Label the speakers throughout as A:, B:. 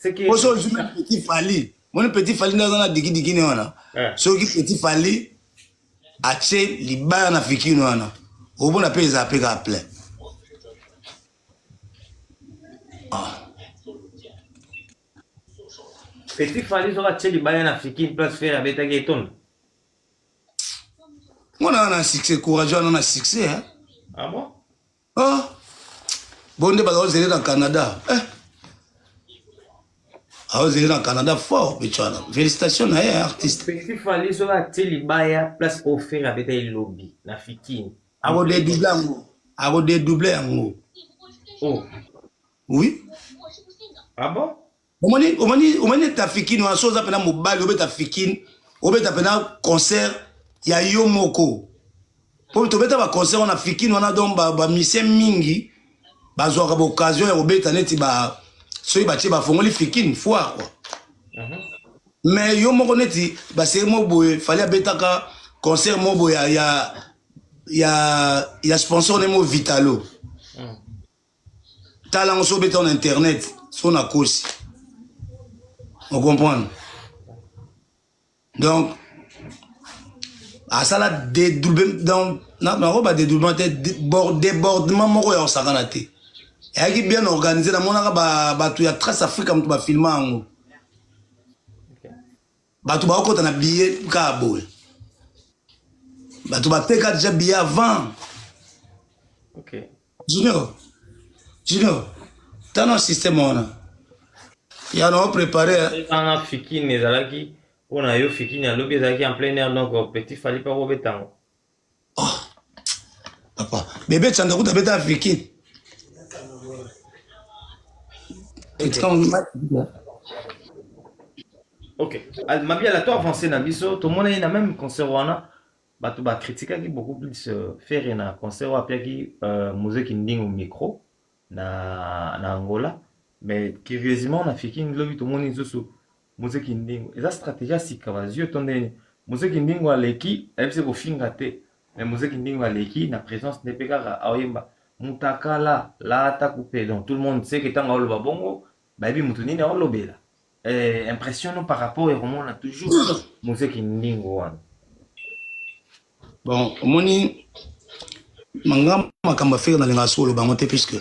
A: C'est que
B: Poso je me petit Fali. Mon petit Fali dans la digi ne wana. So qui petit Fali ache libaya na fikino wana. Obona pe za pe ka plein.
A: Petit Fali so ache libaya na fikini place faire abeta geton.
B: On a un succès courageux, on a un succès hein.
A: Ah bon?
B: Oh. Bon de balo zélé dans Canada. Ah, vous êtes dans le Canada fort, Bichana. Félicitations à artiste.
A: Petit Fali so ache libaya place offert abeta lobby na fikini.
B: Abo dédoubler en Abo dédoubler en
A: Oh.
B: Oui.
A: Ah bon?
B: Omani ta fikini wa soza pena mobile obeta fikini obeta pena concert ya yo moko. Po to beta ba concert on a fikini on a donc ba mission mingi bazwa ka occasion ya obeta neti ba so ba che ba fongoli fikini foire quoi. Mais yo moko neti ba c'est mo boye fallait beta ka concert mo boye ya sponsor ne mo Vitalo. Talent so beta en internet son a cause. On comprend. Donc, à ça là, débordement, on s'en a été. Et qui bien organisé, dans mon arabe, il y a très africain comme tu vas filmer en haut. Tu vas encore un billet, tu vas peut-être déjà billet avant.
A: Ok.
B: Junior, tu as un système. Il y a un préparé.
A: On a fikini les alaki, on a eu fikini à l'objet d'aki en plein air donc Petit Fali pas au béton.
B: Oh, papa, bébé, tu as un bébé à fikini.
A: Ok. Ma bien la toi avancé na biso, tout le monde est na même concert wana. Bah tu vas critiquer qui beaucoup plus faire na concert wa qui musique nding au micro na Angola. Mais curieusement, on a fait qu'une lobby tout le monde est sous musique indingo. Et la stratégie c'est que vas yeux tondé musique indingo à l'équipe, elle c'est au fin gâté. Mais musique indingo à l'équipe, la présence n'est pas à oyemba. Mutaka là ta coupé. Donc tout le monde sait que tant que le babongo, baby mutuni na olobe là. Impressionnant par rapport au roman on a toujours musique indingo.
B: Bon, moni manga makamba faire dans les solo bangote puisque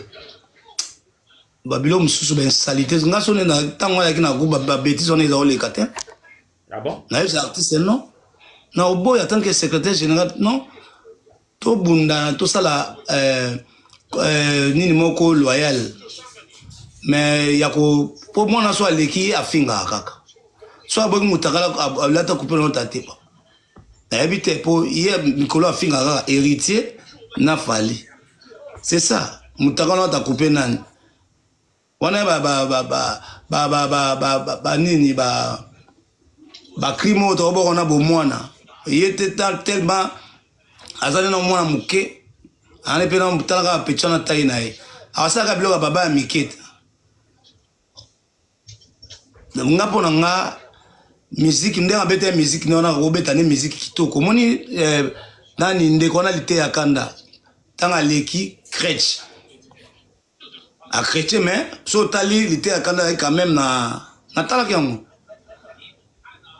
B: Babylone sous ben salité nga sonné na tango ya kina groupe ba bêtise on est dans les quatre.
A: Ah bon?
B: Na les artistes non. Na obo ya tant que secrétaire général non. To bunda to sala nini moko loyal. Mais yako pour moi na so aleki afinga kaka. So aboki mutakala lata couper non tate pas. Na habité pour hier Nicolas afinga kaka héritier na Fali. C'est ça. Mutakala ta couper nan. Wana nini crime to bo on a bo mwana yete tellement azali na mwana muke ane pe na mutala pechana tai nae awasaka biloka baba ya miketa ngapo na nga musique ndenge beta musique nona ko beta ne musique kitoko moni nani ndeko na lite ya kanda tanga leki crèche à chrétien mais so tali il était quand même na tala kiango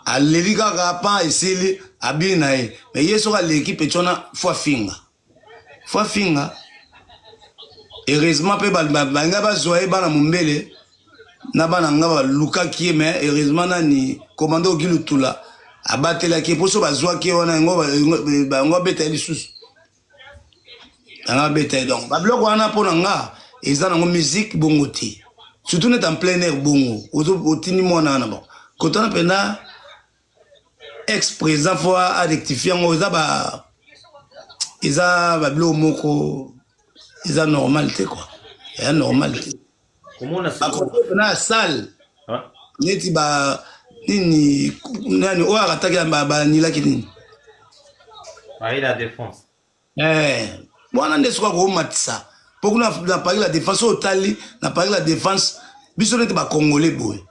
B: a lelika ka pa isili abina mais yeso ka l'équipe etona fois finga heureusement pe banga ba zoé bana mumbele na bana ngaba luka ki mais heureusement nani commando gilutula abatela ki poso ba zoa ki wana ngo beta lisusu nga beta donc ba bloko wana pona nga ils ont une musique bongoti surtout net en plein air bongo otini mona na bon quand on appelle ex présent fois à rectifier ngo ils a blo moko ils a normalité quoi et normalité
A: comment on a ça
B: na salle neti ba nini nani o arataki ba nila kini
A: la défense
B: bwana ndesuka ko matisa. Pour qu'on a parlé la défense au Tali, on a parlé la défense, bisous n'était pas congolais boy.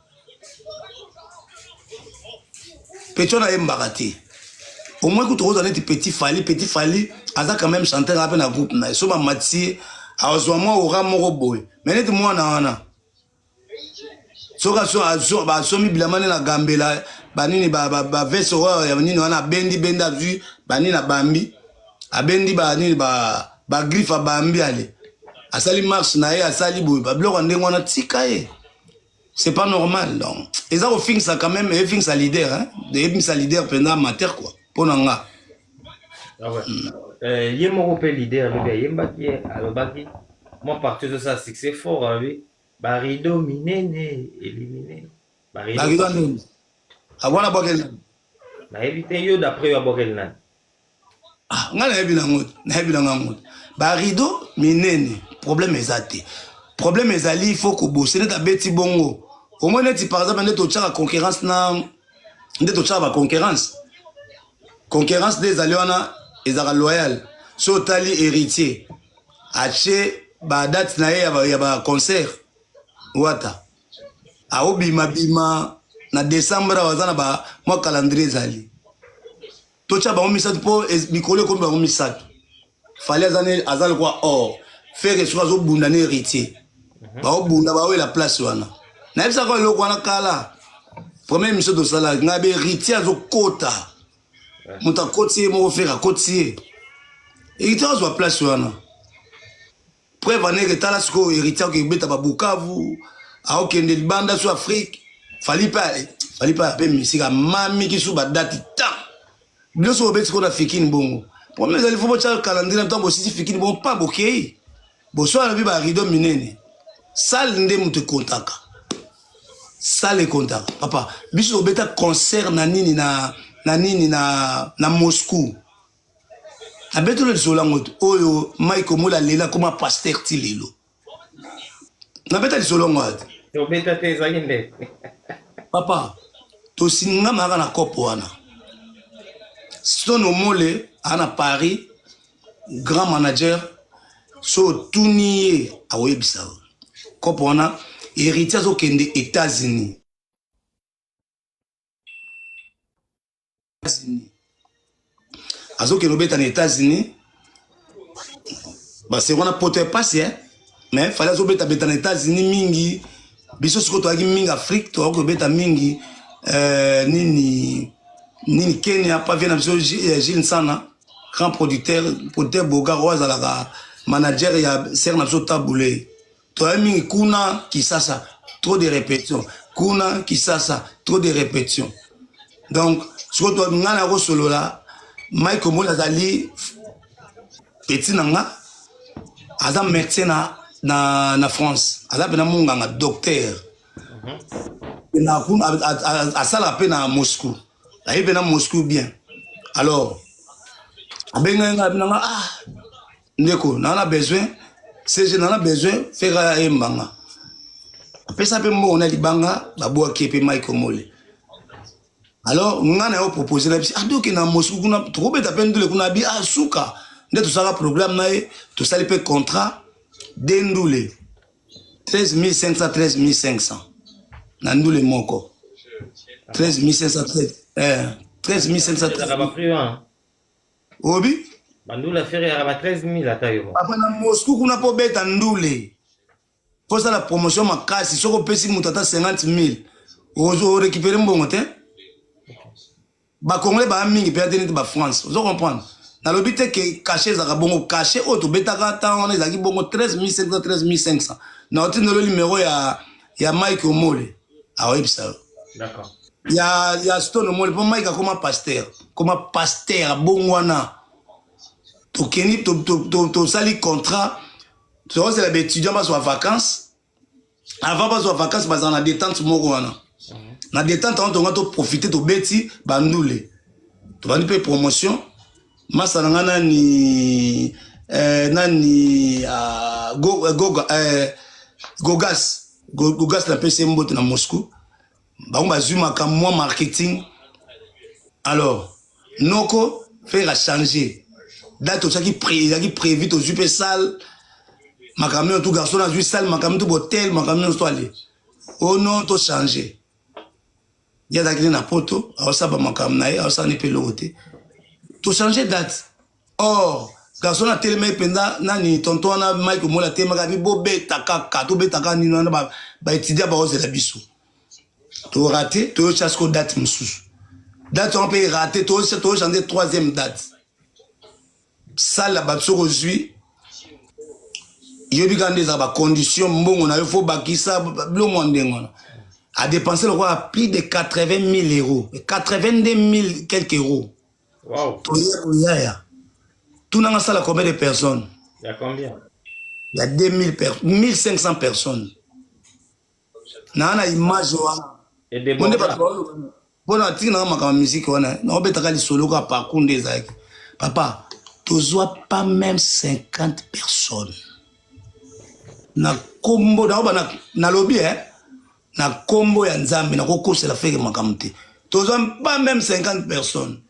B: Pétion a embarraté. Au moins que tu as dit petit Fali, a quand même chanté un peu dans le groupe. Ils sont ma matière, à moi au ram boy. Mais net moi na. soka so ba somi bilamane na gambela banini ba veste ya nini wana bendi benda vu banini na bambi abendi banini ba griffe bambi ale asali marche na ye asali boy ba bloko ndenge wana tika ye. C'est pas normal donc. Et ça au fin ça quand même fin ça leader hein. De fin ça leader pendant amateur quoi. Pour nanga.
A: Ah ouais. Yé mon repère leader le gars yembaki alobaki. Moi partir de ça succès fort avec Barido minene éliminé.
B: Barido nini. Abona bokel.
A: Na éviter yo d'après yo bokel nan.
B: Ah, nga na ebina ngot. Barido minene. Problème ezate. Problème ezali il faut que bosser ta beti bongo. Au moins net par exemple net au tchaka concurrence na net au tchaka concurrence. Concurrence des aliona ezara loyal. So tali héritier. Ache ba date na ya ba concert. Wata. A obima bima na décembre wazana ba moi calendrier zali. Tocha ba omisat po mikolo ko ba omisat. Fallait azal quoi or faire soit zo bundane héritier. Ba obunda ba la place wana. Na yebisa ko lokho wana kala. Premier mission de sala ngabe héritier azo kota. Muta kotier mo faire kotier. Héritier azo place wana. Preuve ane que tala sko héritier ko beta ba Bukavu, a okende banda sur Afrique. Fali pas pe musique mami ki sou ba date ta. Bien sûr obeti ko na fikini bongo. Premier ali faut pas calendrier en temps bo si fikini bon pas bokei. Bo so na bi ba rido minene. Sal nde mutu kontaka. Sale kontaka. Papa, biso obeta concert na nini na Moscou. Abeto le solango oyo Mike Mola lela comme pasteur ti lelo. Na beta le solango ati.
A: Obeta te zangende.
B: Papa, to singa mara na kopo wana. Sono mole ana Paris grand manager so tuniye a webisa. Kopo wana héritier zo kende États-Unis. Azo kende beta na États-Unis. Ba c'est on a poté passer hein. Mais fallait zo beta na États-Unis mingi. Biso siko to agi mingi Afrique to ko beta mingi nini Kenya pas vient na biso Gilles Sana grand producteur Boga Rose la manager ya ser na biso taboulé. To mingi kuna Kisasa trop de répétitions. Kuna Kisasa trop de répétitions. Donc siko to ngana ko solo la Mike Mola zali petit nanga azam médecin na France aza pena munganga docteur na a sala pena Moscou la pena Moscou bien alors abenga nga ndeko na besoin c'est na besoin faire embanga pesa pe mo na libanga babwa kepe Mike Mole alors nga na yo proposer na bisi adoke na Moscou kuna trop beta pendule kuna bi suka nde to sala problème na e to sali pe contrat Dendoule 13 500 13 500 Nandoule moko 13 500 13 500 Obi
A: Bandoula faire à 13 000 à taille.
B: Après na Moscou kuna po beta ndoule pour ça la promotion makasi soko pesi mutata 50 000 ozo récupérer mbongo te ba congolais ba mingi pe atene ba France vous comprenez. Na l'obité que caché za bongo caché auto betaka ta on ezaki bongo 13 500 13 500 na otine le numéro ya Mike Omole a websa.
A: D'accord.
B: Ya Stone Omole pour Mike comme pasteur bongwana to keni to sali contrat to c'est la étudiant pas en vacances avant pas en vacances pas en détente moko wana na détente on to profiter to beti bandoule to bandi pe promotion Masana nani Gogas la PC mbote na Moscou. Ba on bazuma comme moi marketing. Alors, noko faire changer. Date tout ça qui prévu to super salle. Ma camion tout garçon na salle, ma camion tout hôtel, ma camion to aller. Oh non, to changer. Ya dakine na poto, alors ça ba ma camion na, alors ça ne peut l'ôter. To changer date. Or, garçon a tellement penda nani tonton na Mike Mola tema ka bi bo beta ka to beta ka ni na ba étudier ba ose la biso. Tu as raté, tu as chassé date moussous. Date on peut rater, tu as chanté troisième date. Ça la battu aujourd'hui. Il y a des conditions, bon, on a eu faut bâtir ça, le monde a dépensé le roi à plus de 80 000 euros, 82 000 quelques euros.
A: Wow.
B: Tout le monde a combien de personnes?
A: Il y a combien?
B: Il y a 1500 personnes. Na na image wana.
A: Et des
B: Monde
A: bons.
B: ba bona tina ma musique wana. Na obetaka li solo ka parcours des zaki. Papa, tozoa pas même 50 personnes. Na kombo na lobby na kombo ya Nzambe na kokose la feke makamte. Tozoa pas même 50 personnes.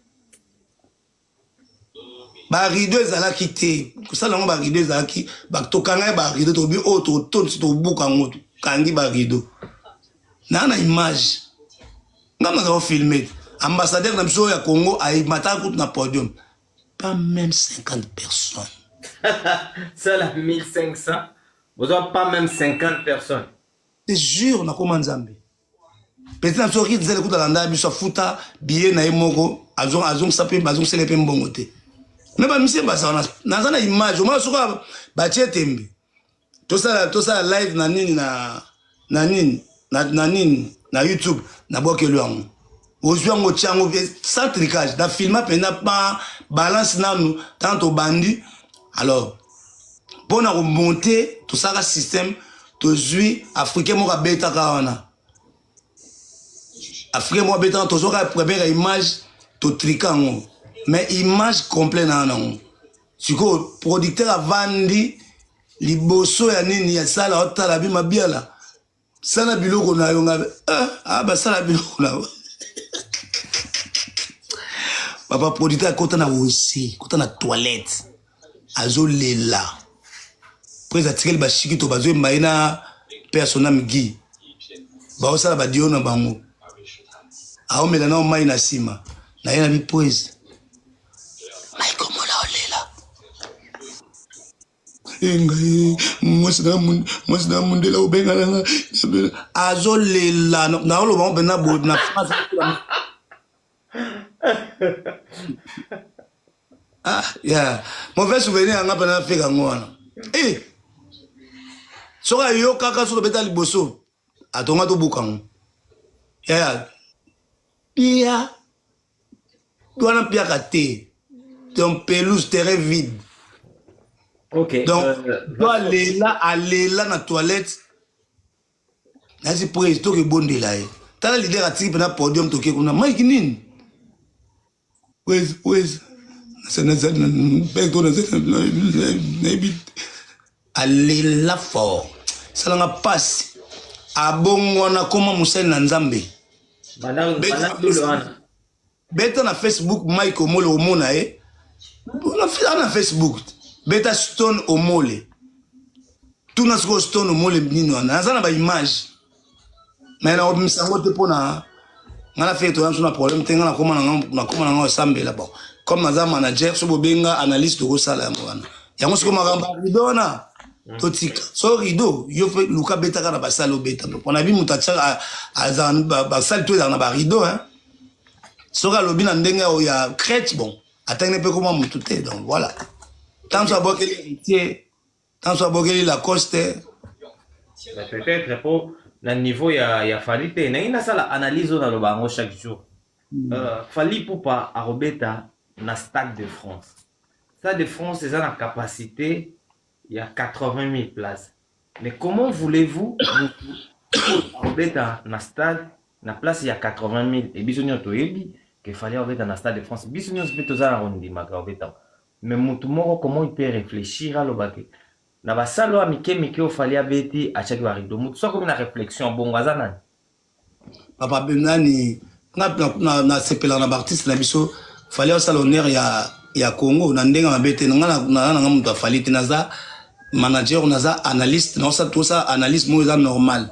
B: Ba rideau ezala kité. Kusala ngo ba rideau ezala ki ba tokanga ba rideau to bi o to to buka ngoto. Kangi ba rideau. Na image. Ngam na filmer. Ambassadeur na biso ya Congo a mata na podium. Pas même 50 personnes.
A: Ça là 1500. Vous n'avez pas même 50 personnes.
B: Je jure na koma Nzambe. Peut-être na so ki zele kuta landa biso futa billet na emoko azong sape bazong selepe mbongote. Mais ba monsieur basa na image, moi soka ba tietembe. To ça live na nini na YouTube na bokelo yango. Ozwi yango tiango sans tricage, da filma pena pas balance nanu tant au bandi. Alors pour na remonter tout ça système to zui africain mo ka beta ka wana. Africain mo beta to zo ka première image to trikango. Mais image complète na non. Siko producteur a vandi liboso ya nini ya sala otala bi mabiala. Sana biloko na yo ngabe ba sala biloko na. Papa producteur kota na aussi, kota na toilette. Azo lela. Preza tikeli ba shikito bazo maina personnel mgi. Ba osala ba dio na bango. Aomela na mai na sima. Na yena bi poise. Moi c'est dans monde là au Bengala azolela na lo ba bena bo na phrase yeah mauvais souvenir nga bana feka ngwana soka yo kaka so beta liboso atonga to bukango pia doana pia kate ton pelouse terrain vide.
A: Ok.
B: Donc, doit aller là dans la toilette. Là, c'est pour les qui bon de là. T'as le leader à tirer pendant podium, tu qu'on a Mike Nin. Ouais. Aller là fort. Ça n'a pas. Ah bon, on a comment Moussel Nanzambe. Beta na Facebook, Mike Omolo Omona, on a Facebook. Beta Stone Omole. Tout na Stone Omole nino na zana ba image. Mais na obisango te pona ngala fait to na problème tenga na koma na sambe là bon. Comme na manager so bobenga analyste ko sala ngwana. Yango siko magamba ridona. Totika. So rido yo fe luka beta kana ba salo beta. On a vu mutacha azan ba sal to na ba rido hein. So ka lobi na ndenga o ya crête bon. Atteindre peu comment mutute donc voilà. Tant soit bon que l'héritier, tant soit bon que la coste.
A: Peut-être pour le niveau, il y a fallu. Il y a une analyse dans le bango chaque jour. Fallu pour pas à Robeta na Stade de France. Stade de France, c'est la capacité, il y a 80 000 places. Mais comment voulez-vous Robeta na Stade, na place il y a 80 000 et bisogno toyebi qu'il fallait Robeta na Stade de France. Bisogno se mettre à rondi ma Robeta. Mais Moutoumoro, comment il peut réfléchir à l'obake? Na basalo amike au fali abeti à chaque varido. Moutou comme une réflexion bon gazana.
B: Papa Benani, na sepela na artiste na biso, fallait au salonnaire ya Congo, na ndenga mabete na mutu fali tinaza manager naza analyste, na ça tout ça analyse mo normal.